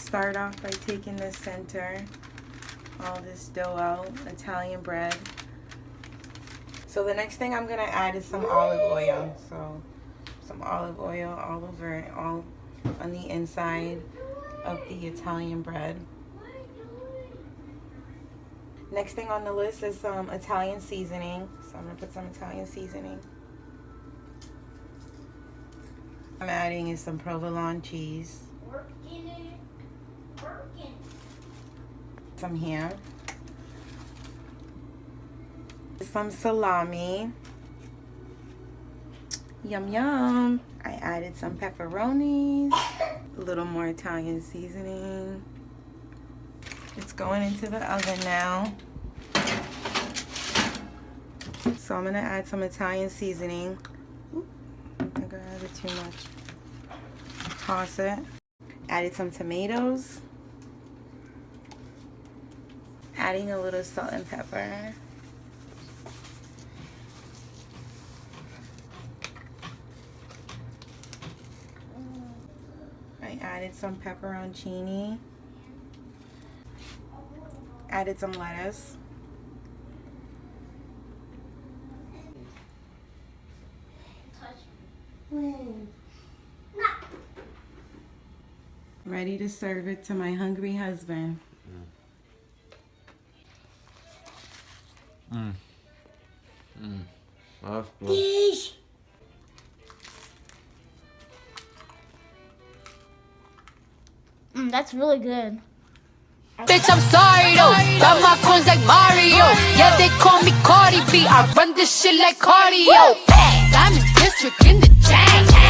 start off by taking the center, all this dough out, Italian bread. So the next thing I'm gonna add is some olive oil. So some olive oil all over, all on the inside of the Italian bread. Next thing on the list is some Italian seasoning. So I'm gonna put some Italian seasoning. I'm adding is some provolone cheese. Some ham. Some salami. Yum yum. I added some pepperonis. A little more Italian seasoning. It's going into the oven now. So I'm gonna add some Italian seasoning. Oop, I think I added too much. Toss it. Added some tomatoes. Adding a little salt and pepper. I added some pepperoncini. Added some lettuce. Ready to serve it to my hungry husband. That's really good. Bitch, I'm sorry though. Got my coins like Mario. Yeah, they call me Cardi B. I run this shit like cardio. I'm in district in the chain.